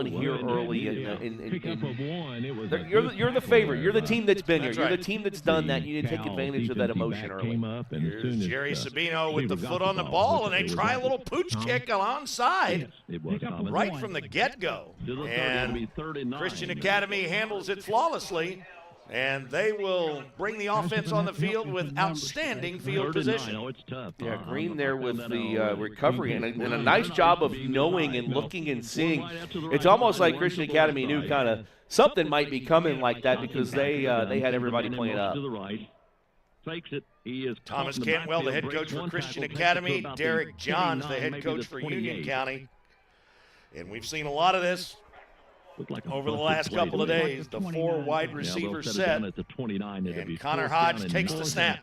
here early you're the favorite. You're the team that's been here. That's You're right. the team that's done that. You need to take advantage of that emotion early. Here's Jerry Sabino with the foot on the ball, and they try a little pooch kick alongside right from the get-go. And Christian Academy handles it flawlessly, and they will bring the offense on the field with outstanding field position. Yeah, Green there with the recovery and a nice job of knowing and looking and seeing. It's almost like Christian Academy knew kind of something might be coming like that because they had everybody playing up. Thomas Cantwell, the head coach for Christian Academy. Derek Johns, the head coach for Union County. And we've seen a lot of this over the last couple of days. The 4 wide receiver set. And Connor Hodge takes the snap.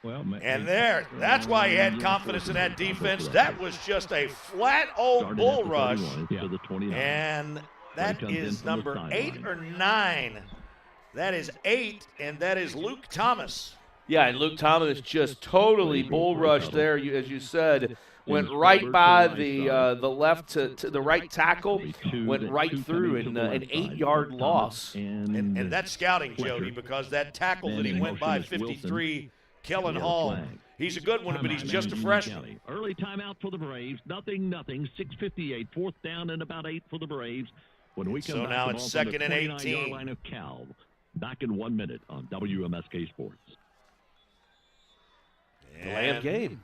And that's why he had confidence in that defense. That was just a flat old bull rush. And that is number 8 or 9. That is 8, and that is Luke Thomas. Yeah, and Luke Thomas just totally bull rushed there, as you said. Went right by the left to the right tackle, went right through, and an 8-yard loss. And that's scouting, Jody, because that tackle that he went by, 53, Kellen Hall, he's a good one, but he's just a freshman. Early timeout for the Braves. Nothing. 6:58. 4th down and about 8 for the Braves. When we come so back, now it's 2nd and 18. Line of Cal. Back in 1 minute on WMSK Sports. Delay of game.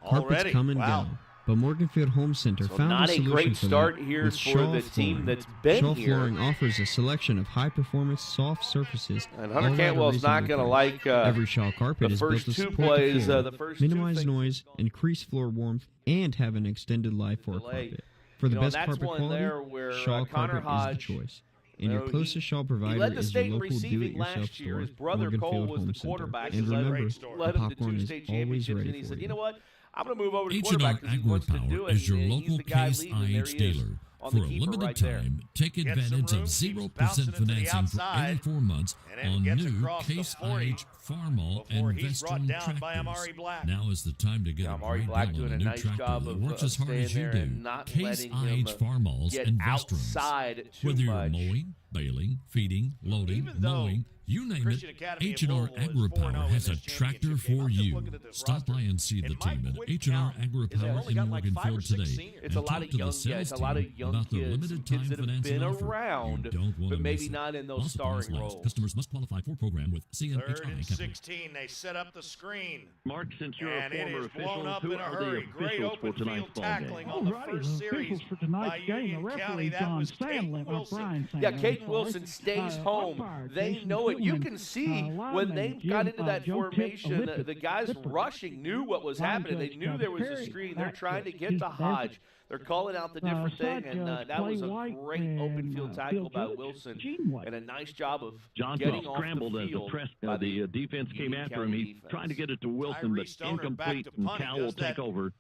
Carpets come and go, but Morganfield Home Center found not a a solution great for start that here with for Shaw the team Flooring. that's been Shaw here. Flooring offers a selection of high-performance soft surfaces. And Hunter all at a Cantwell's not going to reasonable like price. Every Shaw carpet the is built first to 2 support plays, the floor, the first minimize 2 noise, increase floor warmth, and have an extended life for a carpet. For the best that's carpet one quality, there where, Shaw Connor carpet Hodge, is the choice. And your closest Shaw provider he led the is state your in local receiving do-it-yourself last year. store, His brother Cole Morganfield was Home the Center. quarterback. And His remember, led the him to 2 popcorn is state always championships, ready and he for said, you. you know what? I'm going to move over to H&R quarterback because he wants to do AgriPower it. is your and local he's the guy Case leading, and there IH he is dealer. on For the a keeper limited right there. time, take Gets some advantage room, of keeps 0% bouncing it to the financing for outside, 84 months and on gets new across the Case 40 IH Farmall before and he's brought Vestone down by tractors. Amari Black. Now is the time to get Yeah, a Amari great Black deal on doing a a new nice tractor job that of works as hard staying as you there do. and not Case letting him IH Farmalls get and Vestrons. outside too Whether you're much. mowing, baling, feeding, loading, Even though mowing, you name Christian it, Academy of H&R Louisville is 4-0 AgriPower in has a this tractor championship game. for I'm just you. looking at this Stop roster. by and see the And my team at quick H&R count is they AgriPower only in got like 5 or Morganfield 6 today. seniors. It's a And lot talk of to young the sales guys, a lot team of young about the kids, limited kids time that have financing been offer. around, You don't want but to maybe miss it. not in those While supplies starring last, roles. Customers must qualify for a program with CNHI 3rd and Capital. 16. They set up the screen. Mark, since you're And a it former is blown official, up who in a are hurry. the Great officials for open tonight's field ball tackling game? on the Alrighty, first the series officials for by tonight's game, the Union referee County. That John was Kate Stanley, Wilson. Brian Yeah, Stanley, Caden I'm Wilson sorry. stays home. Umpire They Jason know it. You Tillman, can see when lineman they Jim, got into that Joe Tip, formation, Olympic the guys Zipper. rushing knew what was Line happening. They judge knew there was a Perry, screen. They're back trying to judge get Keith to Beverly. Hodge. They're calling out the different thing, side and judge that was Clay a White great open and, field tackle field by judge Wilson, Gene White. and a nice job of Johnson getting off scrambled the as field. the defense came Union after him. County He's defense. trying to get it to Wilson, Tyree but Stoner back incomplete, to and punt. He Cal does will take that over.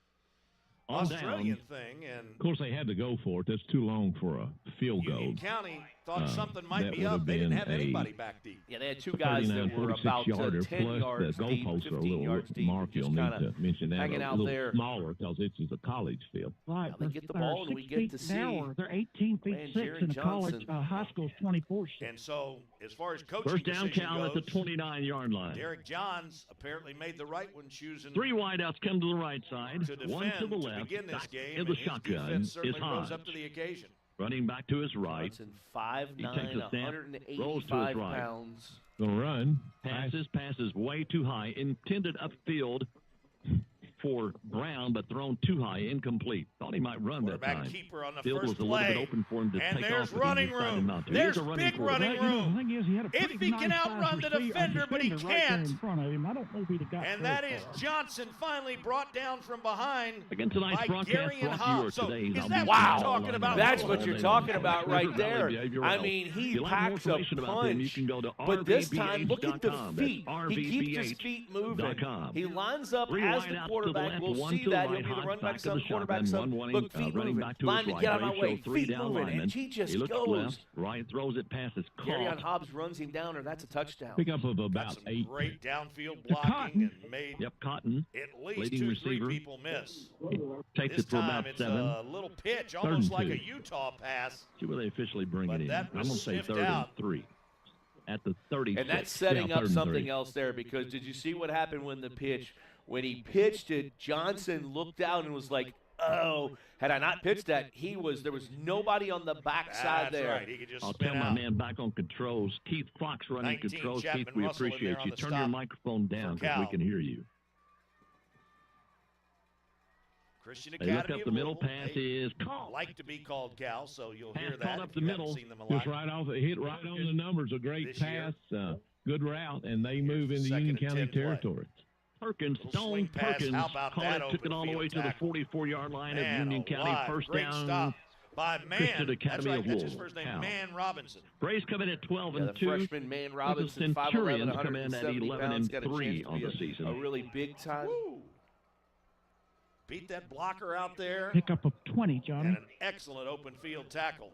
On Australian down. thing, and Of course, they had to go for it. That's too long for a field goal. Union County thought something might that be would up. have They didn't been have a anybody back deep. Yeah, they had 2 guys that 39, were 46 about yarder 10 plus yards the deep, goalposts are a 15 little yards deep. Mark, you'll just need kinda to mention that hanging a out little there. smaller because this is a college field. Right. Now they get the they're ball, and we 6 get feet to see narrower. They're 18 feet playing 6 Jerry in the college. Johnson. High school's 24 And so, as far as coaching First down, decision Cal at the goes, 29-yard line. Derek Johns apparently made the right one, choosing 3 wideouts come to the right side, to 1 defend to the to left. begin this Back game. in And the his shotgun defense is certainly rose Hodge. up to the occasion. Running back to his right. Johnson, 5'9", He takes a snap, rolls to 185 his right. pounds. Going to run. Passes way too high. Intended upfield for Brown, but thrown too high, incomplete. Thought he might run that Quarterback time. keeper on the Field first was a little bit play. open for him to And take there's off, but he running decided room. not to. There's He's a big quarterback. running The room. thing is, he had a If pretty he can nice outrun the size defender, but he right there can't. in front of him. I don't know if he'd have got And very that is far. Johnson finally brought down from behind Again, tonight's by broadcast Darian brought to you Hobbs. So today's is I'll that Be what Wow. you're talking about? That's all what you're day talking long. about right River there. Valley behavioral I health. mean, If he you like more packs a information about them, you punch. can go to But this time, look at the rvbh.com. feet. That's He keeps his feet moving. rvbh.com. He lines up 3 as the wideouts to the quarterback left, will one see to the that. right, He'll be the Hodge running back back to the some, quarterback shotgun, some. one Look, feet running moving. back to his Lineman, right. get out of my They way. show three Feet down moving. linemen. And he just He looks goes. left, right, throws it, passes Kerryon caught. Hobbs runs him down, or that's a touchdown. Pickup of Got about some 8. great downfield To blocking Cotton. and made Yep, Cotton at least leading 2-3 receiver. people miss. takes This it for about time it's 7. a little pitch, and almost like 2. a Utah pass. See where they officially bring But it in. that I'm was going to say sniffed 3rd out. and 3. At the 36. And that's setting Yeah, up 3rd and something 3. else there, because did you see what happened when the pitch, when he pitched it, Johnson looked down and was like, oh, had I not pitched that, there was nobody on the backside That's there. right. He could just I'll spin tell my out. man back on controls, Keith Fox running 19 controls. Chapman Keith, we Russell in there appreciate on you. the Turn your stop microphone down for because we Cal. can hear you. Christian They look Academy up the of middle. Louisville, Pass they is caught. like to be called Cal, so you'll Pass hear caught that up if the you haven't middle. seen them a Just lot. right off, hit right on the numbers. A great This year. pass, good route, and they move into second Union and County 10 play. territory. Perkins, Little swing Stone pass. Perkins, How about caught that it, took it all the open way to the field 44-yard line of Man Union County. alive. First Great down. stop by Christian Man. That's Academy right. of That's his Louisville. first name, Cal. Man Robinson. Braves come in at 12 Yeah, and the 2. freshman Man Robinson, 5'11", Centurions come in at 170 11 pounds, and got a 3 chance to on be the season. a really big time. Woo. Beat that blocker out there. Pickup of 20, Johnny. And an excellent open field tackle.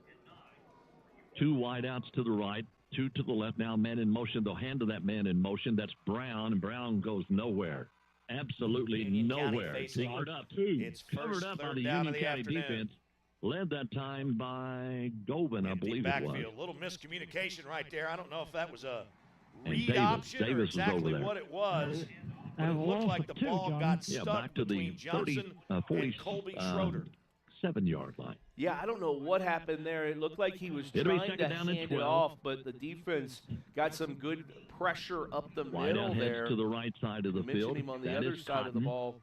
2 wideouts to the right, 2 to the left. Now man in motion. They'll hand to that man in motion. That's Brown, and Brown goes nowhere. Absolutely Union County nowhere. facing Covered up. It's Covered first up by third the down Union of the County afternoon. defense. Led that time by Govan, I Empty believe it backfield. was. Little miscommunication right there. I don't know if that was a And read Davis. option or Davis was exactly over there. what it was. But I it looked lost like it the too, ball Johnny. got Yeah, stuck back to the between Johnson 40, and Colby Schroeder. 7-yard line. Yeah, I don't know what happened there. It looked like he was It'll be trying to second down and hand it 12. off, but the defense got some good pressure up the Wide middle out there. heads to the right side of the You mentioned field. him on the That other is side of the Cotton. ball.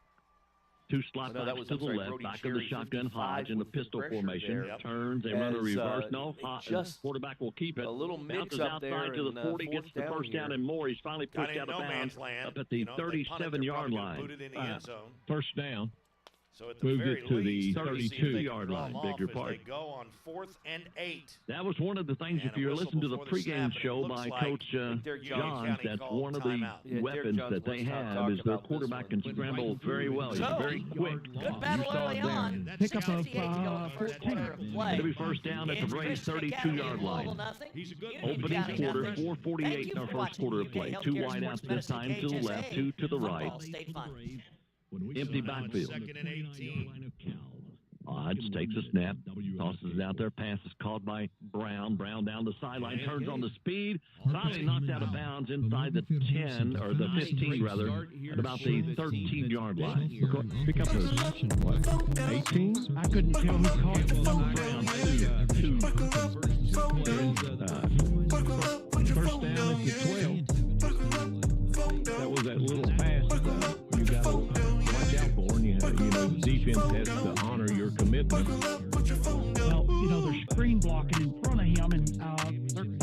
2 slot No, that backs was, to I'm the sorry, left, Brody back of Cherry, the shotgun 55 Hodge in the with the pistol pressure formation. there. Yep. Turns, they run a As, reverse. it No, just quarterback will keep it. a little mix Bounces up there outside to in, the 40, gets fourth the down first down, here. and more. He's finally Got pushed in out no of bounds man's land. up at the You know, if they punt it, they're 37-yard probably gonna line. boot it in the end zone. First down. So at the Moved very it to the least, we'll see if they can 32-yard draw line. them Beg off your as pardon. They go on 4th and 8. That was one of the things, And if a you're whistle listening to the before the snap, pregame and it show looks by like Coach Derek Union Johns, County that's called one of the timeout. Yeah, Derek weapons Johns that they wants to have talk is their about this quarterback one. can scramble very well. He's So, very quick. Good battle You saw early it there. on. That's Pickup Scott of, Yates going for that 14. quarter of play. It'll be first down at the Braves' 32-yard line. He's a good Opening County quarter, nothing. 4:48 in our first quarter of play. 2 wideouts this time to the left, 2 to the right. Empty Now it's backfield. 2nd and 18. Hodge takes a snap, tosses it out there. Pass is caught by Brown. Brown down the sideline, turns on the speed. Finally knocked out of bounds inside the 10, or the 15 rather, at about the 13-yard line. Pick up those. What? 18? I couldn't tell who caught it. Brown, 2. First down at the 12. That was that little pass you got to watch out for. And defense has to honor your commitment. Well, they're screen blocking in front of him, and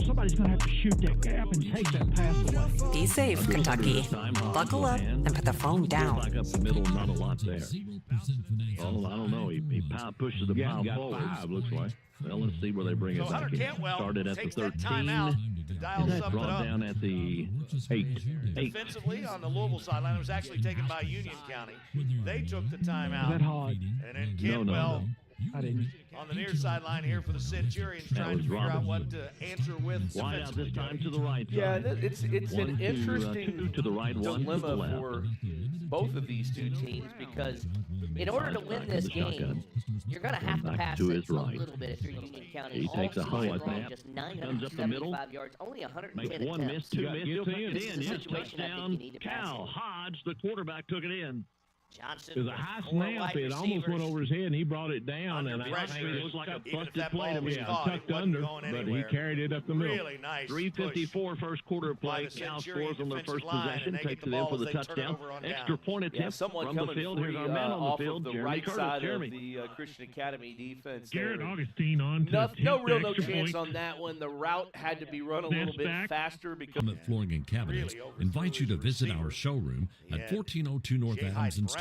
somebody's going to have to shoot that gap and take that pass away. Be safe, Kentucky. Buckle up and put the phone down. Back up the middle, not a lot there. Oh, I don't know. He pushes the Yeah, pile got forward. 5, looks like. Well, let's see where they bring So it Hunter back in. Cantwell Started at the takes that 13. timeout to dial It's something brought up. down at the 8. Defensively on the Louisville sideline, it was actually taken by Union County. They took the Is that timeout. hard? And then No, Cantwell I didn't. on the near sideline here for the Centurions, That trying to was figure out Robinson. what to answer with Wide out this defensively. time to the right side. Yeah, it's One an to, interesting 2 to the right, 1 to the dilemma left. for both of these two teams, because In order to Back win in this the shotgun. game, you're going to have to Back pass to it his a right. little bit if you're Union County. He All takes a season high long, snap. just Comes up the middle. 975 yards, only 110 Makes one miss, attempts. 2 Got- miss. gets He'll put in. it This is in. a Yes, situation I think touchdown. you need to pass Cal it. Hodge, the quarterback, took it in. Johnson It was a with high 4 snap. wide It almost went receivers. over his head, and he brought it down. Under And pressure, it was like a even if busted that play ball to was me. caught, it tucked wasn't under, going but he anywhere. carried it up the middle. Really nice 3:54 first quarter of by play. the Cal Centurion scores on their defensive first line, and possession, they get takes the it in ball for as the they turn it touchdown. over on Extra down. point Yeah, attempt someone from the coming field. free Here's our man on off the field, of the Jeremy right Curtis. side Jeremy. of the Christian Academy defense. Garrett there. Augustine on to No attempt real the no extra chance point. on that one. The route had to be run a little bit back. faster because Summit Flooring and Cabinets Really overthrew invites you to his visit our receiver. showroom He at had 1402 North Jay Adams in Hyde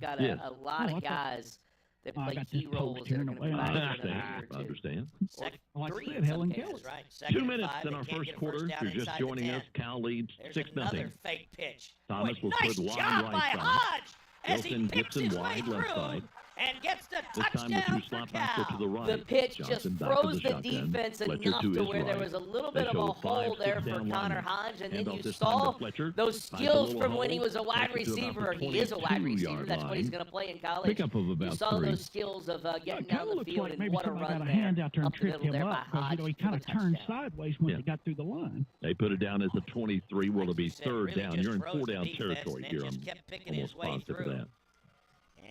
got Yes. a lot of guys that I play got key this roles coach that are here going to in be a way. back I for another year understand. or I two. understand. Like I 3 said, in Helen some cases, Keller. right? Second 2 and minutes 5, in they our can't first get a quarter. first down If you're just inside the joining 10. us, Cal leads There's 6-0. another fake pitch. Thomas Boy, will nice put wide job right by side. Hodge as he Wilson picks Gibson his way wide left through. side. and gets the This time the touchdown two for slot backs to the Cal. right. The pitch Johnson just back in froze the shotgun. defense Fletcher enough to to his where there right. was a little They bit of a show hole 5, there 6 for down Connor linemen. Hodge, and then Handoff you this time to saw Fletcher. those Finds a skills little from when he hole. was a wide Takes it to about receiver. the He is a wide 22 receiver. yard That's what he's line. going to play in college. Pickup of You about saw 3. those skills of getting It down kind of the looks field, like and maybe what a somebody run got a there hand out there and up the tripped middle him there by up because, Hodge he for kind the of turned touchdown. sideways once Yeah. he got through the line. They put it down as a 23. Will it be Like you said, third really down? just You're in froze 4 the down defense territory and here. then I'm just kept picking almost his way positive of through. that.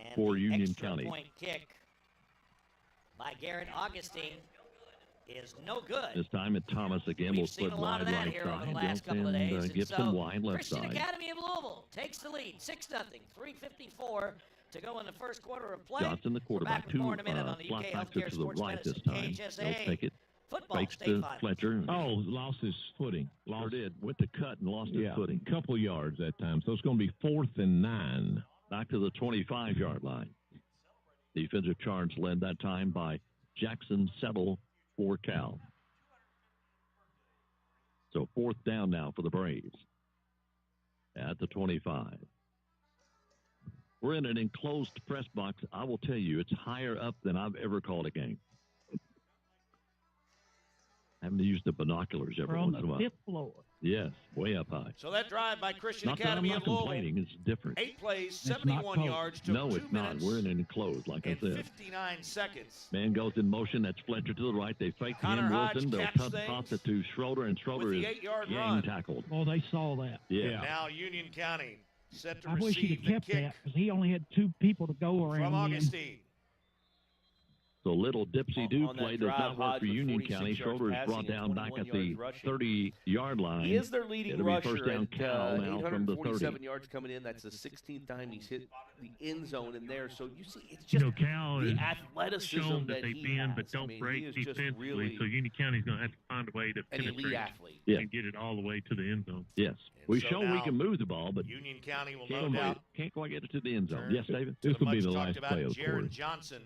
And For the Union extra County. point kick by Garrett Augustine is no good. This time at Thomas again will We've seen split a lot wide of that right here over side. the last couple of They'll days. send And Gibson so wide left Christian side. Academy of Louisville takes the lead, 6-0, 3:54 to go in the first quarter of play. Johnson, the quarterback, We're back with 2 more in a minute on the slot UK backs it Healthcare to the Sports right this Medicine time. KHSA They'll take it. Football Fakes State to Finals. Fletcher. Oh, lost his footing. Sure did. Went to cut and lost his footing. Couple yards that time. So it's going to be 4th and 9. Back to the 25-yard line. Defensive charge led that time by Jackson Settle for Cal. So 4th down now for the Braves at the 25. We're in an enclosed press box. I will tell you, it's higher up than I've ever called a game. Having to use the binoculars every We're on once in a the while. 5th floor. Yes, way up high. So that drive by Christian Not that I'm Academy not of Louisville, complaining. It's different. 8 plays, It's not 71 cold. yards, took No, 2 it's not. minutes We're in an enclosed, like I and said. 59 seconds. Man goes in motion. That's Fletcher to the right. They fake Connor him. Hodge Wilson. They'll catch toss things it to Schroeder, and Schroeder with is the 8-yard gang run. tackled. Well, they saw that. Yeah. Now Union County set to I wish he'd receive have the kept kick that because he only had 2 people to go around from him. Augustine. So little dipsy-do On that play does drive, not work Hodge for with Union 46 County. yards Schroeder is passing brought and down back 21 at the yards rushing. 30-yard line. He is their leading It'll be rusher first down at Cal now from the 847 30. yards coming in. That's the 16th time he's hit the end zone in there. So you see, it's You just know, Cal the has athleticism shown that that they he bend has. but I don't mean, he break is just defensively. really So Union County's going to have to find a way to an elite penetrate athlete. Yeah. and get it all the way to the end zone. Yes. And We so show we now can move the ball, but Union County will can't, no doubt can't quite get it to the end zone. turn Yes, David? to This will be much the talked last about play of the Jaron quarter. Johnson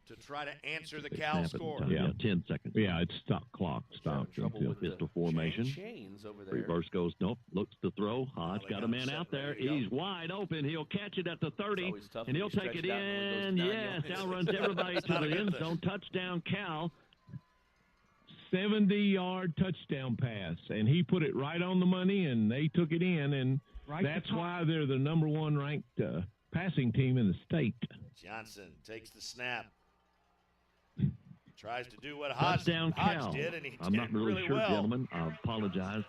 to try to answer the They Cal snap it in score. time. Yeah. 10 seconds. Yeah, it's stop clock. Stop. Trouble with the Pistol formation. chains over there. Reverse goes, nope, looks to throw. Hodge they got got a man him set, out there. ready to go. He's wide open. He'll catch it at the 30, always tough and when he'll you take stretch it it out when it goes in. 9 Yes, yards. outruns everybody It's to not a the good end thing. zone. Touchdown, Cal. 70-yard touchdown pass, and he put it right on the money, and they took it in, and Right that's to top. why they're the number 1 ranked passing team in the state. Johnson takes the snap. Tries to do what Hodge Touchdown, Cal. did, and he I'm did not really really sure, well. gentlemen. I apologize.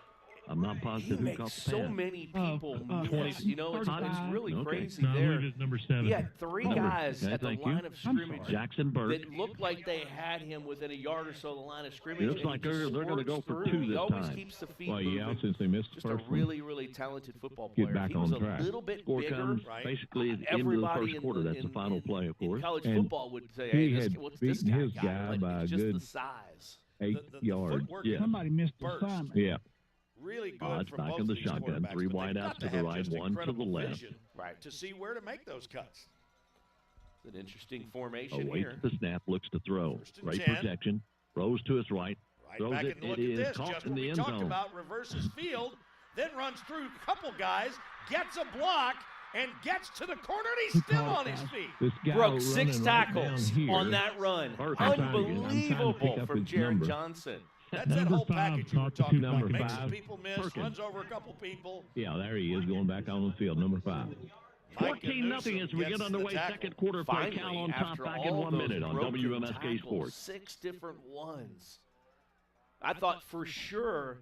I'm not He positive who makes caught the so pass. many people miss. 20. You know, it's 35. really Okay. crazy No, I there. believe it's number 7. He had 3 Number. guys Okay, at the thank you. line of scrimmage Jackson Burke. that looked like they had him within a yard or so of the line of scrimmage. It looks and he like just they're gonna go swerves for through. 2 He this always time. keeps the feet Well, yeah, moving. since they missed the Just a first one. really, really talented football Get player. back If he was on track. a little bit Score bigger. comes Right. basically at the end of the Everybody first quarter. That's the final play, of course. College And football would say, he hey, this, had what's this beaten guy his got? guy But by it's a just good the size. 8 The yards. footwork Yeah. Somebody missed the Burst. assignment. Yeah. Really good Hodge from back both in the of these shotgun. quarterbacks, 3 but they've wideouts got to the have right, just 1 to the incredible left. vision Right. to see where to make those cuts. It's an interesting formation Awaits here. the snap, looks to throw. First and Great 10. protection. Throws to his right. Right Throws back it. and look It at is this. caught Just in what the we end talked zone. about. Reverses field, then runs through a couple guys, gets a block, and gets to the corner, and he's still caught on it, his guys. feet. This guy Broke 6 running right tackles down here. on that run. Burke. I'm trying to pick Unbelievable up from his Jaron number. Johnson. That's that Number whole 5 package you were caught the talking two about. number Makes some 5. people miss, Perkins. runs over a couple people. Yeah, there he is going back on the field, number 5. 14-0 as we get gets the underway. tackle. Second quarter play. Finally, Cal on top after back in all 1 those minute on broken WMSK tackles, Sports. 6 different ones. I thought for sure.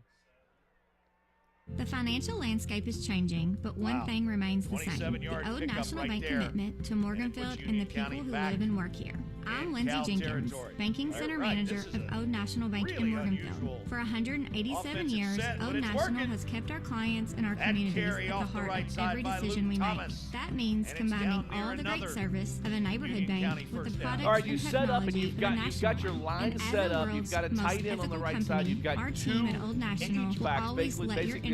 The financial landscape is changing, but one Wow. thing remains the same. 27-yard The Old pickup National right Bank there. commitment to And it Morganfield puts and the Union people County who back live and work here. I'm in Lindsay Cal Jenkins, territory. Banking All Center right, Manager this is of a Old National Bank really in unusual Morganfield. For 187 offensive years, set, but Old it's National working. has kept our clients and our That communities carry at the off the heart right of side every by decision Luke we Thomas. make. That means And it's combining down near all the great another service of a neighborhood Union County bank with first the down. products All right, and you set up and technology you've of got a your national line and as set the up. You've world's got a most tight end on the ethical right side. company, You've got our 2 team at Old National will H-backs always basically let your giving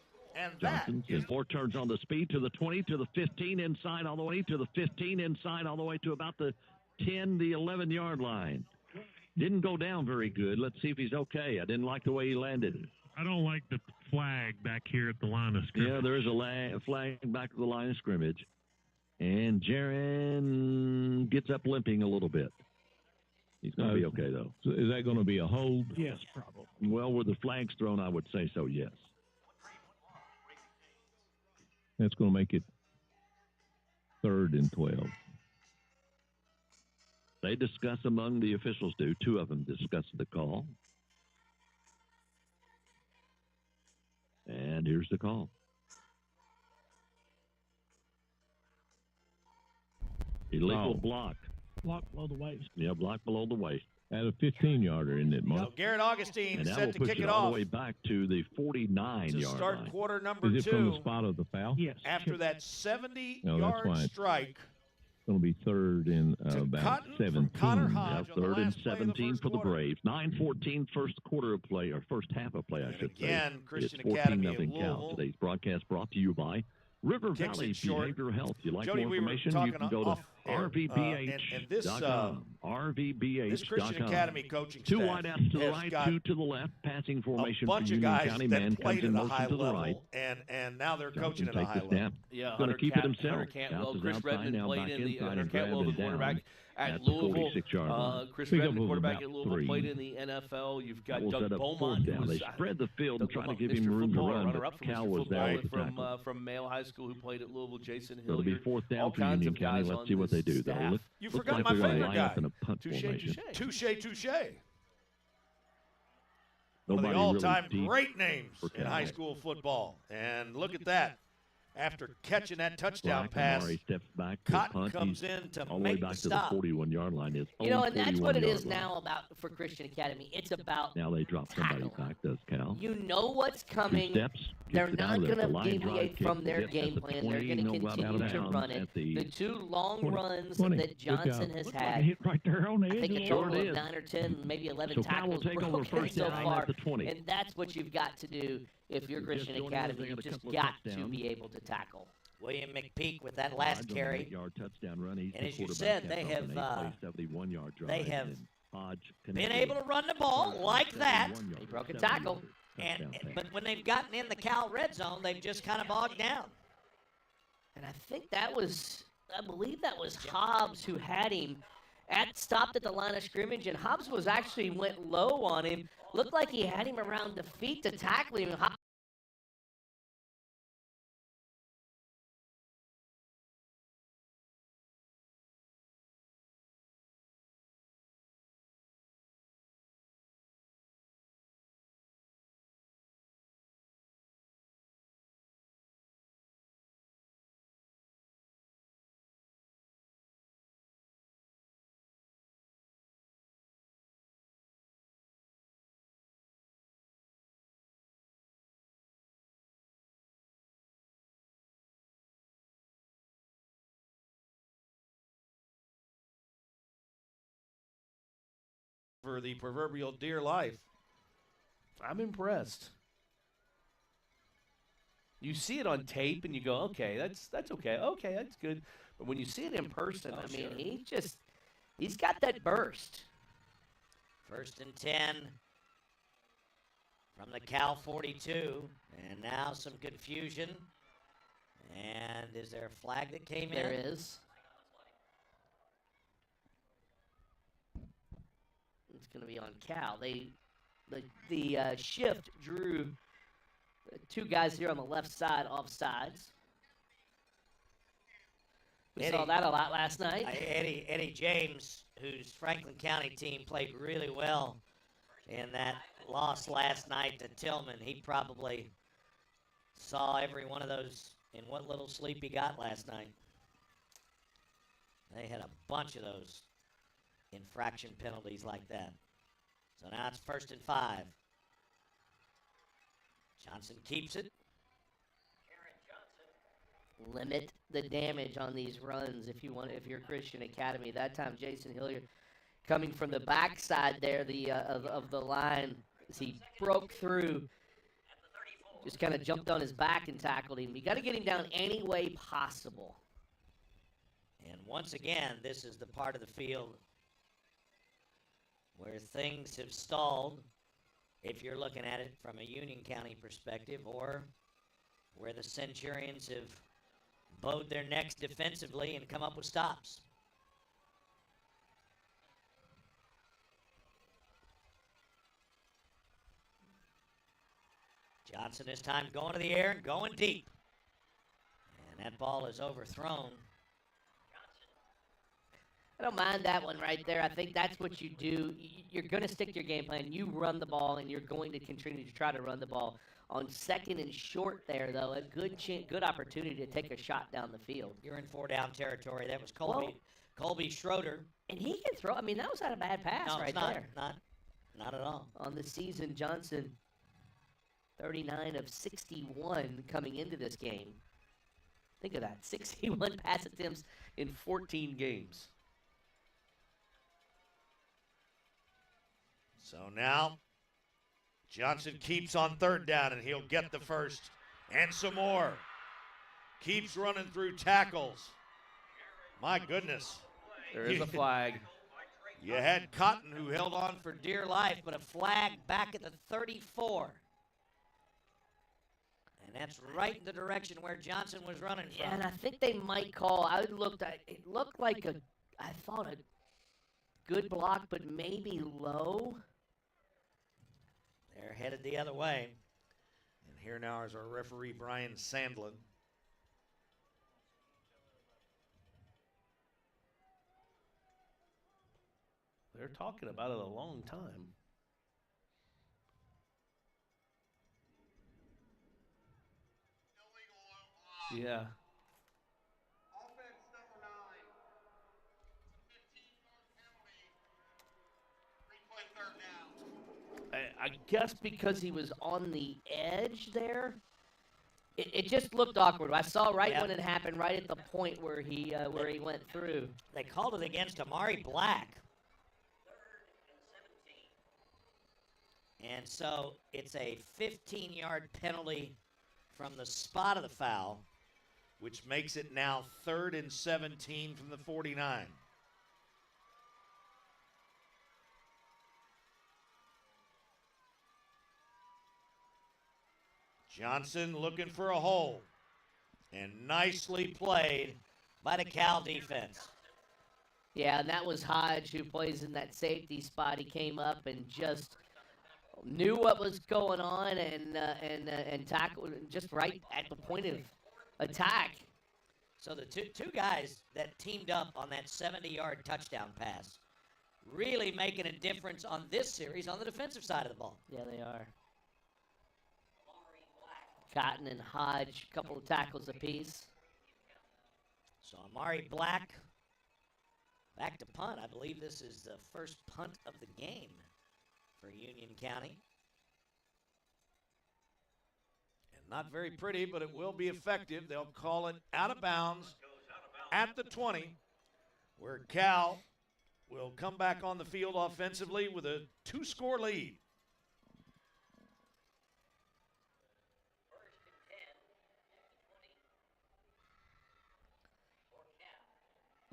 And that Johnson is is 4 turns on the speed to the 20, to the 15, inside all the way to the 15, inside all the way to about the 10, the 11-yard line. Didn't go down very good. Let's see if he's okay. I didn't like the way he landed. I don't like the flag back here at the line of scrimmage. Yeah, there is a flag back to the line of scrimmage. And Jaron gets up limping a little bit. He's going to be okay, though. So is that going to be a hold? Yes, probably. Well, where the flag's thrown, I would say so, yes. That's going to make it 3rd and 12. They discuss among the officials, do. 2 of them discuss the call. And here's the call. Illegal block. Block below the waist. Yeah, block below the waist. At a 15-yarder, isn't it, Mark? So Garrett Augustine And that set will to push kick it it all off the way back to the 49-yard to start line. quarter number Is it from the 2. spot of the foul? Yes. After that No, that's 70-yard why it's strike. going to be 3rd and about Cotton from 17. Connor Hodge Yeah, on the 3rd and last play of the 17 first for the quarter. Braves. 9:14 first quarter of play, or first half of play, I should again, say. Christian It's Academy of 14-0 Cal. Louisville. Today's broadcast brought to you by River Kicks Valley it short. Behavioral Health. If you like Jody, more we were information, you talking can go to off air, and this, RVBH.com. This Christian RVBH.com. Academy coaching 2 staff wideouts to the has right, got 2 to the left. Passing formation a bunch for of Union guys County. that Man comes played in at a motion high to the level, right. and now they're coaching at a Johnson high takes the level. snap. Yeah, Going to keep it himself. Hunter Cantwell, Bounces Chris outside, Redmond now played back in the inside Hunter and Cantwell, the grabbing down quarterback at at the Louisville. 46-yard line. Chris Pickup Redmond, was quarterback about at Louisville, 3. played in the NFL. You've got That will Doug set up Beaumont, 4th down. who was They spread the field and Doug try to Beaumont, give him Mr. room to Football, run, runner-up but from Cal Mr. was there Football, with the tackle. from Mayo High School, who played at Louisville, Jason So it'll be Hilliard. 4th down All for kinds Union of County. guys Let's on see what they this do, though. staff. You Looks forgot like my they're gonna favorite line guy. up in a punt formation. Touche. One of Nobody the all-time really deep great names for in Cal. high school football. And look at that. After catching that touchdown Black pass, Amari steps back to Cotton punt. comes He's in to all the way make back the to the stop. 41-yard line. His You know, own and that's what it 41-yard is line. now about for Christian Academy. It's about Now they drop somebody back, does Cal. you know what's 2 coming. steps. They're gets it not out of there. going The to line drive deviate kick from their hits at game the plan. 20, They're going to no out of continue to bounds run it. at the The 2 long 20. runs 20. that Good Johnson job. has Looked like had. a hit right there on the I edge. think of a the Sure total it of is. 9 or 10, maybe 11 So Cal will tackles take over broken first so down far. at the 20. And that's what you've got to do if you're Just Christian joining us, Academy. they You got a just couple of got to touchdowns. be able to tackle. William McPeak with that last Hodge on the carry. 8-yard touchdown run. He's And the as you quarterback said, they kept up have, an 8-play 71-yard drive. they have and Hodge Been connected able to run the ball like that. 71-yard, He broke a 70-yard tackle. touchdown pass. But when they've gotten in the Cal red zone, they've just kind of bogged down. And I think I believe that was Hobbs who had him stopped at the line of scrimmage, and Hobbs went low on him. Looked like he had him around the feet to tackle him. For the proverbial dear life. I'm impressed. You see it on tape and you go, okay, that's okay. Okay, that's good. But when you see it in person, I mean, he's got that burst. 1st and 10 from the Cal 42. And now some confusion. And is there a flag that came in? There is. It's going to be on Cal. The shift drew 2 guys here on the left side offsides. We saw that a lot last night. Eddie James, whose Franklin County team played really well in that loss last night to Tillman. He probably saw every one of those in what little sleep he got last night. They had a bunch of those infraction penalties like that. So now it's 1st and 5. Johnson keeps it. Limit the damage on these runs if you're Christian Academy. That time Jason Hilliard coming from the backside there of the line as he broke through, just kind of jumped on his back and tackled him. You got to get him down any way possible. And once again, this is the part of the field where things have stalled. if you're looking at it from a Union County perspective, or where the Centurions have bowed their necks defensively and come up with stops. Johnson this time going to the air and going deep. And that ball is overthrown. I don't mind that one right there. I think that's what you do. You're going to stick to your game plan. You run the ball, and you're going to continue to try to run the ball. On second and short there, though, a good opportunity to take a shot down the field. You're in 4-down territory. That was Colby Schroeder. And he can throw. I mean, that was not a bad pass there. Not at all. On the season, Johnson, 39 of 61 coming into this game. Think of that, 61 pass attempts in 14 games. So now, Johnson keeps on 3rd down, and he'll get the first and some more. Keeps running through tackles. My goodness. There is a flag. You had Cotton, who held on for dear life, but a flag back at the 34. And that's right in the direction where Johnson was running from. Yeah, and I think they might call. It looked like I thought a good block, but maybe low. They're headed the other way. And here now is our referee, Brian Sandlin. They're talking about it a long time. Yeah. I guess because he was on the edge there, it just looked awkward. I saw when it happened, right at the point where he went through. They called it against Amari Black. And so it's a 15-yard penalty from the spot of the foul, which makes it now 3rd and 17 from the 49. Johnson looking for a hole, and nicely played by the Cal defense. Yeah, and that was Hodge, who plays in that safety spot. He came up and just knew what was going on and tackled just right at the point of attack. So the two guys that teamed up on that 70-yard touchdown pass really making a difference on this series on the defensive side of the ball. Yeah, they are. Cotton and Hodge, a couple of tackles apiece. So Amari Black back to punt. I believe this is the first punt of the game for Union County. And not very pretty, but it will be effective. They'll call it out of bounds at the 20, where Cal will come back on the field offensively with a 2-score lead.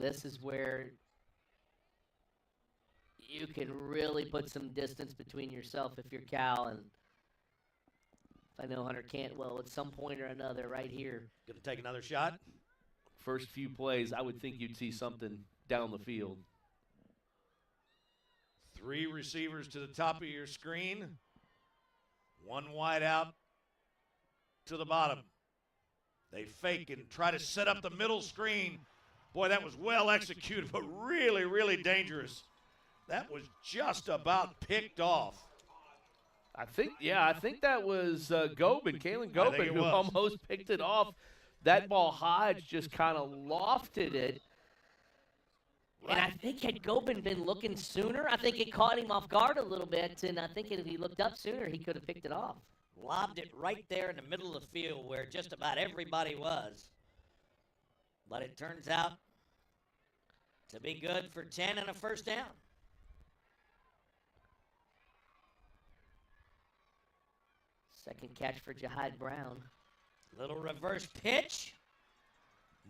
This is where you can really put some distance between yourself if you're Cal, and I know Hunter Cantwell at some point or another right here. Going to take another shot. First few plays, I would think you'd see something down the field. 3 receivers to the top of your screen. 1 wide out to the bottom. They fake and try to set up the middle screen. Boy, that was well executed, but really, really dangerous. That was just about picked off. I think that was Gobin, Kalen Gobin, who almost picked it off. That ball, Hodge just kind of lofted it. And I think had Gobin been looking sooner, I think it caught him off guard a little bit, and I think if he looked up sooner, he could have picked it off. Lobbed it right there in the middle of the field where just about everybody was. But it turns out to be good for 10 and a first down. Second catch for Jahad Brown. Little reverse pitch.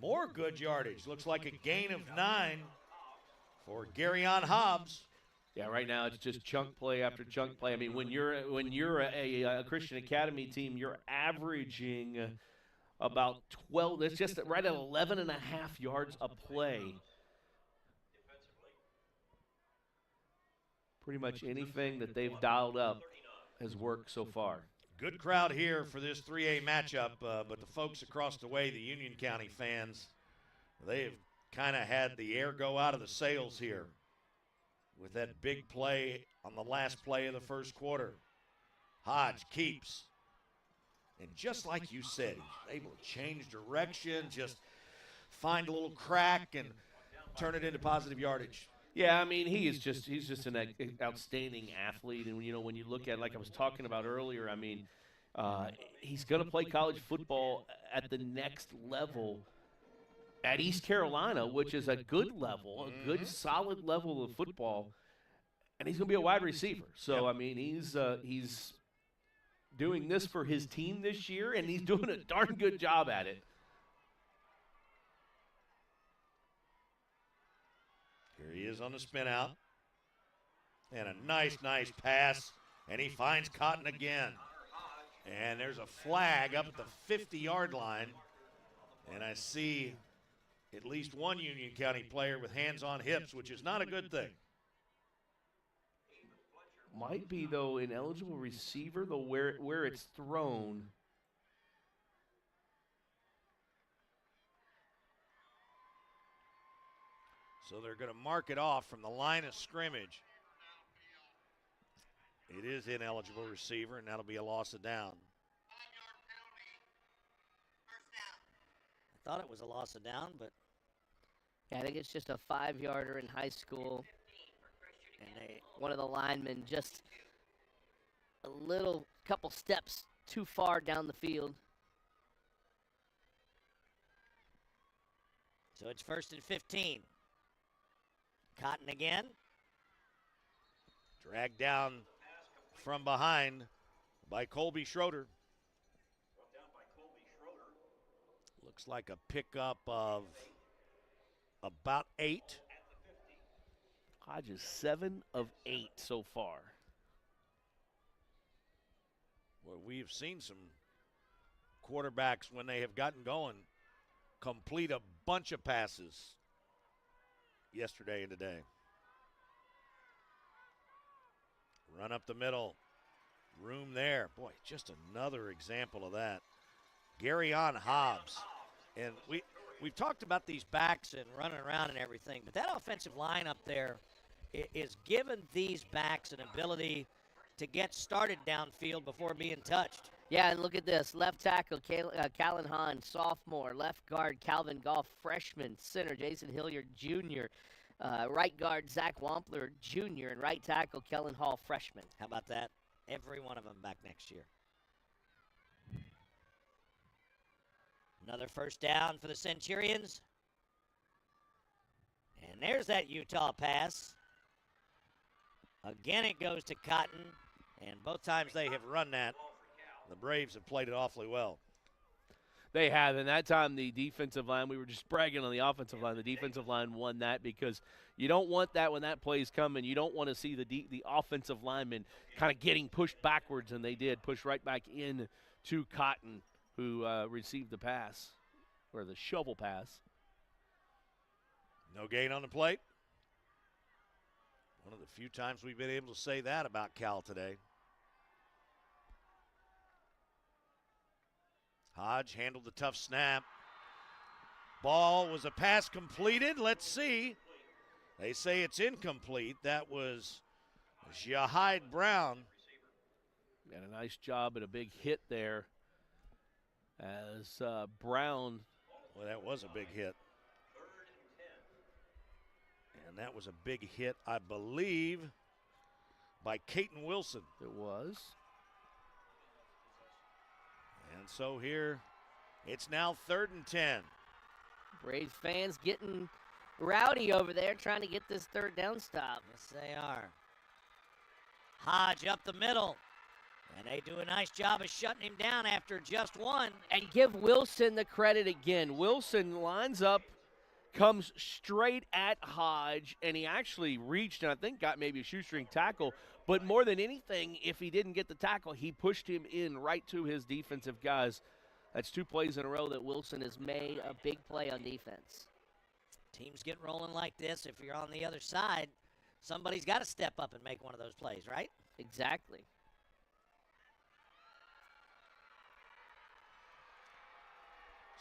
More good yardage. Looks like a gain of 9 for Garyon Hobbs. Yeah, right now it's just chunk play after chunk play. I mean, when you're a Christian Academy team, you're averaging about 12. That's just right at 11.5 yards a play. Pretty much anything that they've dialed up has worked so far. Good crowd here for this 3A matchup, but the folks across the way, the Union County fans, they've kind of had the air go out of the sails here with that big play on the last play of the first quarter. Hodge keeps. And just like you said, he's able to change direction, just find a little crack and turn it into positive yardage. Yeah, I mean, he's just an outstanding athlete. And, you know, when you look at, like I was talking about earlier, I mean, he's going to play college football at the next level at East Carolina, which is a good level, a good solid level of football, and he's going to be a wide receiver. So, I mean, he's doing this for his team this year, and he's doing a darn good job at it. Here he is on the spin out. And a nice pass, and he finds Cotton again. And there's a flag up at the 50-yard line, and I see at least one Union County player with hands on hips, which is not a good thing. Might be, though, an eligible receiver, though, where it's thrown. So they're going to mark it off from the line of scrimmage. It is ineligible receiver, and that'll be a loss of down. I thought it was a loss of down, but yeah, I think it's just a 5-yarder in high school. And one of the linemen just a couple steps too far down the field. So it's 1st and 15. Cotton again. Dragged down from behind by Colby Schroeder. Looks like a pickup of about 8. Hodges 7 of 8 so far. Well, we've seen some quarterbacks, when they have gotten going, complete a bunch of passes yesterday and today. Run up the middle. Room there. Boy, just another example of that. Garyon Hobbs. And we've talked about these backs and running around and everything, but that offensive line up there is giving these backs an ability to get started downfield before being touched. Yeah, and look at this. Left tackle, Callan Hahn, sophomore. Left guard, Calvin Goff, freshman. Center, Jason Hilliard, junior. Right guard, Zach Wampler, junior. And right tackle, Kellen Hall, freshman. How about that? Every one of them back next year. Another first down for the Centurions. And there's that Utah pass. Again, it goes to Cotton. And both times they have run that, the Braves have played it awfully well. They have, and that time the defensive line, we were just bragging on the offensive line. The defensive line won that because you don't want that when that play's coming. You don't want to see the offensive linemen kind of getting pushed backwards, and they did push right back in to Cotton, who received the pass, or the shovel pass. No gain on the plate. One of the few times we've been able to say that about Cal today. Hodge handled the tough snap. Ball was a pass completed. Let's see. They say it's incomplete. That was Jahide Brown. Got a nice job and a big hit there as Brown. Well, that was a big hit. And that was a big hit, I believe, by Caton Wilson. It was. And so here, it's now 3rd and 10. Braves fans getting rowdy over there trying to get this third down stop. Yes, they are. Hodge up the middle. And they do a nice job of shutting him down after just one. And give Wilson the credit again. Wilson lines up comes straight at Hodge, and he actually reached and I think got maybe a shoestring tackle. But more than anything, if he didn't get the tackle, he pushed him in right to his defensive guys. That's 2 plays in a row that Wilson has made a big play on defense. Teams get rolling like this. If you're on the other side, somebody's got to step up and make one of those plays, right? Exactly.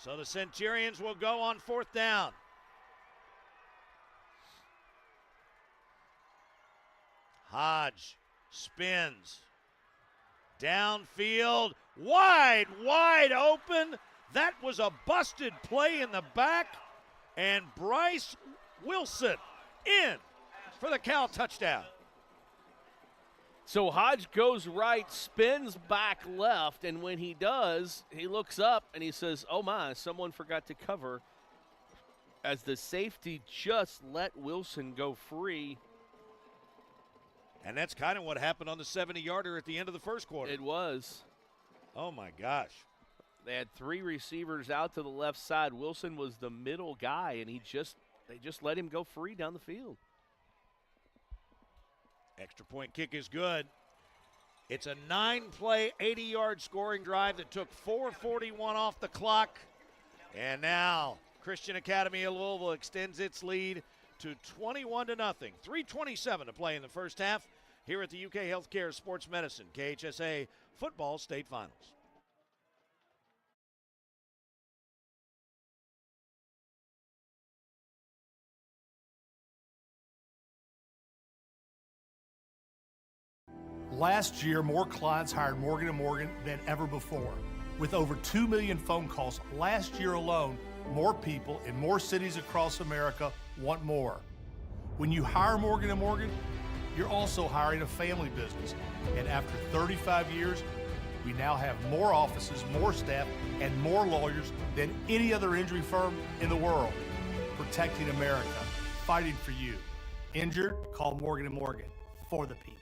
So the Centurions will go on 4th down. Hodge spins. Downfield, wide open. That was a busted play in the back. And Bryce Wilson in for the Cal touchdown. So Hodge goes right, spins back left, and when he does, he looks up and he says, oh my, someone forgot to cover, as the safety just let Wilson go free. And that's kind of what happened on the 70-yarder at the end of the first quarter. It was. Oh, my gosh. They had 3 receivers out to the left side. Wilson was the middle guy, and they just let him go free down the field. Extra point kick is good. It's a 9-play, 80-yard scoring drive that took 4:41 off the clock. And now Christian Academy of Louisville extends its lead to 21-0. 3:27 to play in the first half here at the UK Healthcare Sports Medicine KHSA Football State Finals. Last year, more clients hired Morgan & Morgan than ever before. With over 2 million phone calls last year alone, more people in more cities across America want more. When you hire Morgan & Morgan, you're also hiring a family business. And after 35 years, we now have more offices, more staff, and more lawyers than any other injury firm in the world. Protecting America, fighting for you. Injured? Call Morgan & Morgan. For the people.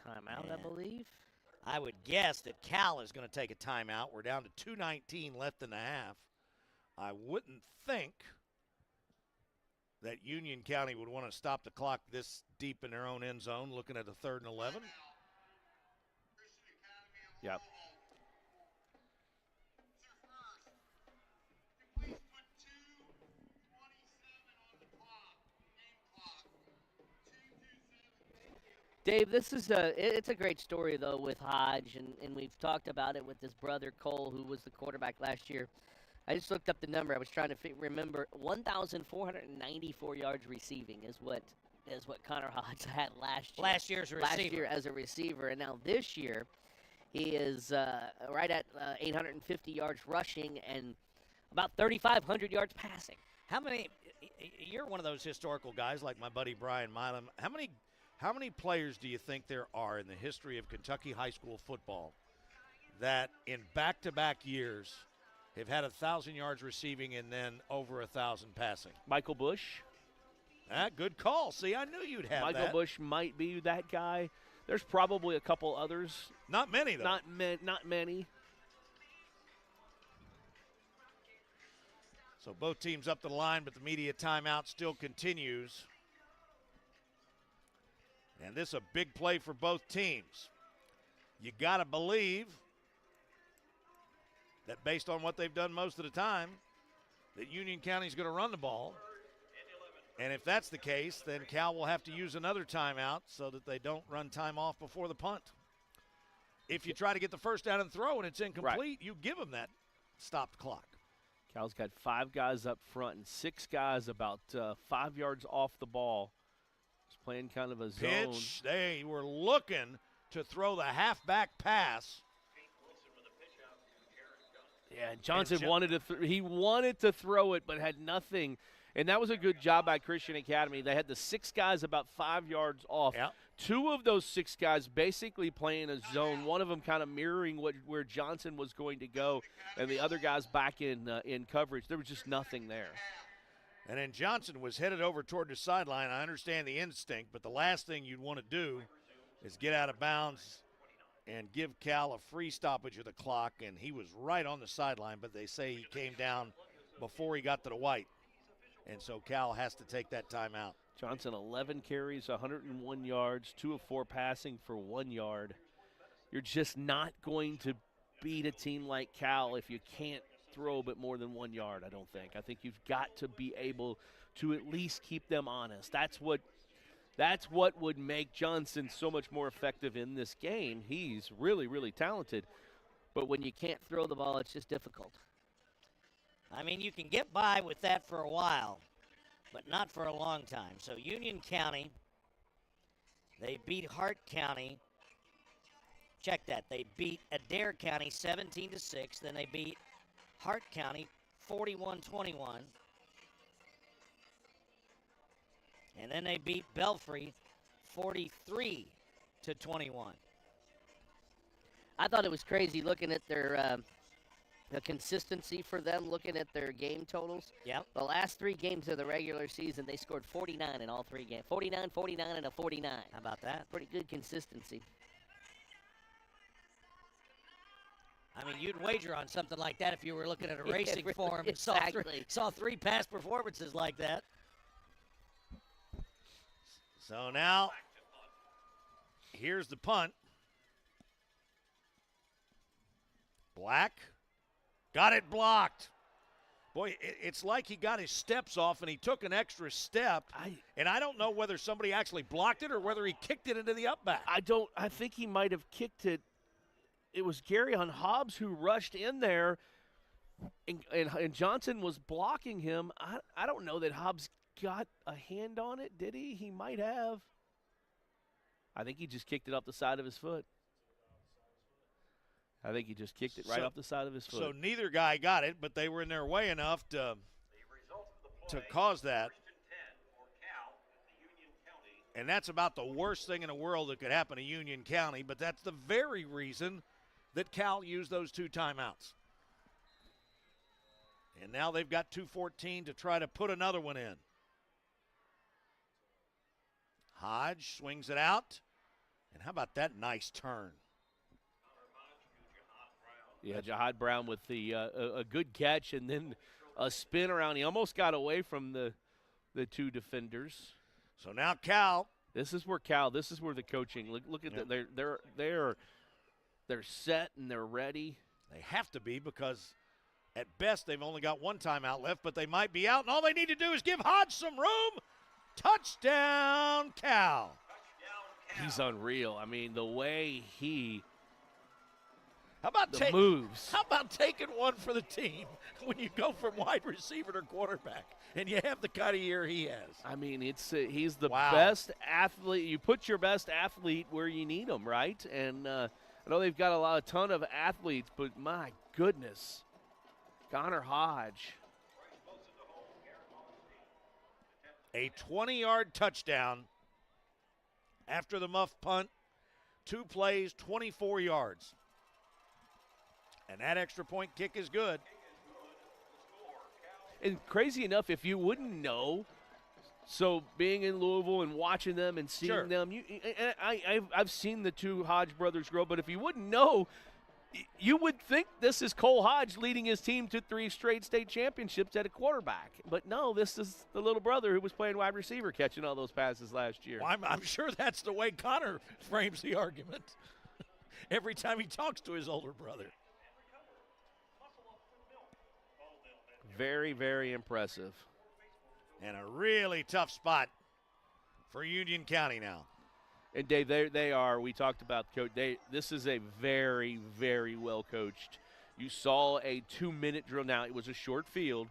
Timeout, I believe. I would guess that Cal is going to take a timeout. We're down to 2:19 left in the half. I wouldn't think that Union County would want to stop the clock this deep in their own end zone, looking at a 3rd and 11. Yep. Dave, it's a great story, though, with Hodge, and we've talked about it with his brother Cole, who was the quarterback last year I just looked up the number. I was trying to remember 1,494 yards receiving is what Connor Hodge had last year. Last year's receiver. Last year as a receiver, and now this year he is right at 850 yards rushing and about 3,500 yards passing. How many? You're one of those historical guys like my buddy Brian Milam. How many players do you think there are in the history of Kentucky high school football that in back-to-back years have had 1,000 yards receiving and then over 1,000 passing? Michael Bush. Good call. See, I knew you'd have Michael that. Bush might be that guy. There's probably a couple others. Not many, though. Not many. So both teams up the line, but the media timeout still continues. And this is a big play for both teams. You got to believe that based on what they've done most of the time, that Union County's going to run the ball. And if that's the case, then Cal will have to use another timeout so that they don't run time off before the punt. If you try to get the first down and throw and it's incomplete, you give them that stopped clock. Cal's got 5 guys up front and 6 guys about 5 yards off the ball. He's playing kind of a zone. Pitch. They were looking to throw the halfback pass. Yeah, Johnson wanted to throw it, but had nothing. And that was a good job by Christian Academy. They had the 6 guys about 5 yards off. Yep. 2 of those 6 guys basically playing a zone. One of them kind of mirroring where Johnson was going to go, and the other guys back in coverage. There was just nothing there. And then Johnson was headed over toward the sideline. I understand the instinct, but the last thing you'd want to do is get out of bounds and give Cal a free stoppage of the clock, and he was right on the sideline, but they say he came down before he got to the white. And so Cal has to take that timeout. Johnson, 11 carries, 101 yards, 2 of 4 passing for 1 yard. You're just not going to beat a team like Cal if you can't throw a bit more than 1 yard, I don't think. I think you've got to be able to at least keep them honest. That's what would make Johnson so much more effective in this game. He's really, really talented. But when you can't throw the ball, it's just difficult. I mean, you can get by with that for a while, but not for a long time. So Union County, they beat Hart County. Check that. They beat Adair County 17-6. Then they beat Hart County 41-21. And then they beat Belfry 43-21. I thought it was crazy looking at their the consistency for them, looking at their game totals. Yep. The last 3 games of the regular season, they scored 49 in all 3 games. 49, 49, and a 49. How about that? Pretty good consistency. I mean, you'd wager on something like that if you were looking at a racing form and exactly. saw 3 past performances like that. So now, here's the punt. Black got it blocked. Boy, it's like he got his steps off and he took an extra step. And I don't know whether somebody actually blocked it or whether he kicked it into the up back. I think he might have kicked it. It was Gary on Hobbs who rushed in there, and Johnson was blocking him. I don't know that Hobbs got a hand on it, did he? He might have. I think he just kicked it off the side of his foot. I think he just kicked it right off the side of his foot. So neither guy got it, but they were in their way enough to cause that. And that's about the worst thing in the world that could happen to Union County, but that's the very reason that Cal used those 2 timeouts. And now they've got 2:14 to try to put another one in. Hodge swings it out. And how about that nice turn? Yeah, Jihad Brown with the a good catch and then a spin around. He almost got away from the 2 defenders. So now Cal. This is where the coaching. Look at they're set and they're ready. They have to be because at best they've only got 1 timeout left, but they might be out, and all they need to do is give Hodge some room. Touchdown, Cal. He's unreal. I mean, the way How about the moves. How about taking one for the team when you go from wide receiver to quarterback and you have the kind of year he has? I mean, he's the best athlete. You put your best athlete where you need him, right? And I know they've got a ton of athletes, but my goodness, Connor Hodge. A 20-yard touchdown after the muff punt. 2 plays, 24 yards. And that extra point kick is good. And crazy enough, if you wouldn't know, so being in Louisville and watching them and seeing them, I've seen the 2 Hodge brothers grow, but if you wouldn't know, you would think this is Cole Hodge leading his team to 3 straight state championships at a quarterback. But no, this is the little brother who was playing wide receiver catching all those passes last year. Well, I'm sure that's the way Connor frames the argument every time he talks to his older brother. Very, very impressive. And a really tough spot for Union County now. And Dave, they are. We talked about coach. This is a very, very well coached. You saw a 2-minute drill. Now it was a short field,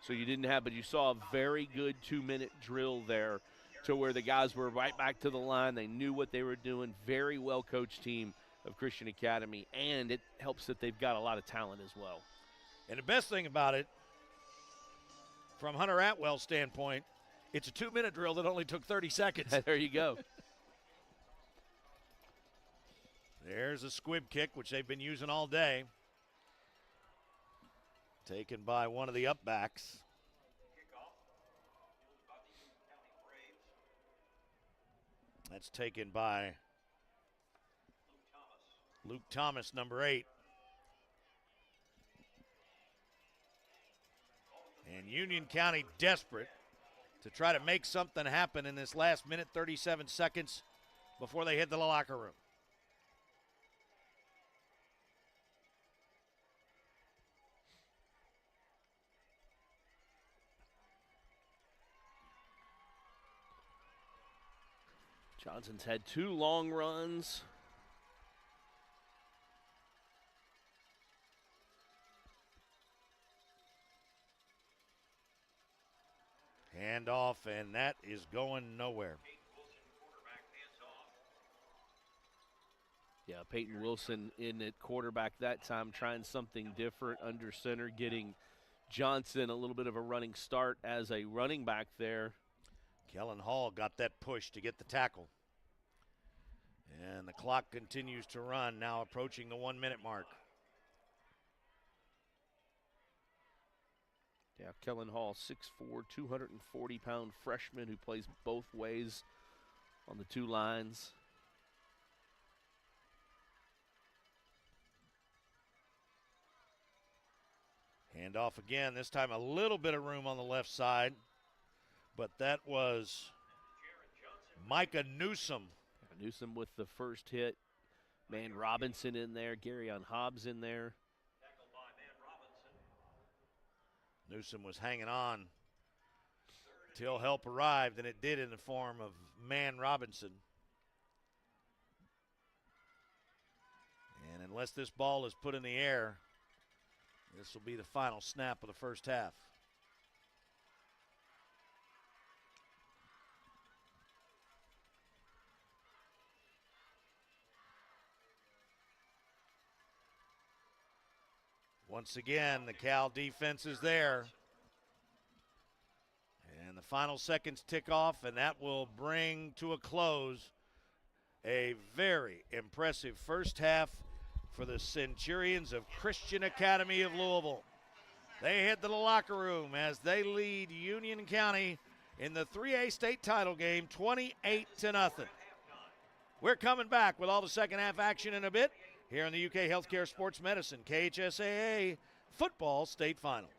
so you didn't have, but you saw a very good 2-minute drill there, to where the guys were right back to the line. They knew what they were doing. Very well coached team of Christian Academy, and it helps that they've got a lot of talent as well. And the best thing about it, from Hunter Atwell's standpoint, it's a 2-minute drill that only took 30 seconds. There you go. There's a squib kick, which they've been using all day. Taken by one of the upbacks. That's taken by Luke Thomas, number 8. And Union County desperate to try to make something happen in this last minute, 37 seconds before they head to the locker room. Johnson's had 2 long runs. Handoff, and that is going nowhere. Yeah, Peyton Wilson in at quarterback that time, trying something different under center, getting Johnson a little bit of a running start as a running back there. Kellen Hall got that push to get the tackle. And the clock continues to run, now approaching the 1-minute mark. Yeah, Kellen Hall, 6'4", 240-pound freshman who plays both ways on the 2 lines. Handoff again, this time a little bit of room on the left side. But that was Micah Newsom. Newsom with the first hit. Man Robinson in there. Garyon Hobbs in there. Newsom was hanging on till help arrived, and it did in the form of Man Robinson. And unless this ball is put in the air, this will be the final snap of the first half. Once again, the Cal defense is there. And the final seconds tick off, and that will bring to a close a very impressive first half for the Centurions of Christian Academy of Louisville. They head to the locker room as they lead Union County in the 3A state title game 28-0. We're coming back with all the second half action in a bit here in the UK Healthcare Sports Medicine KHSAA Football State Finals.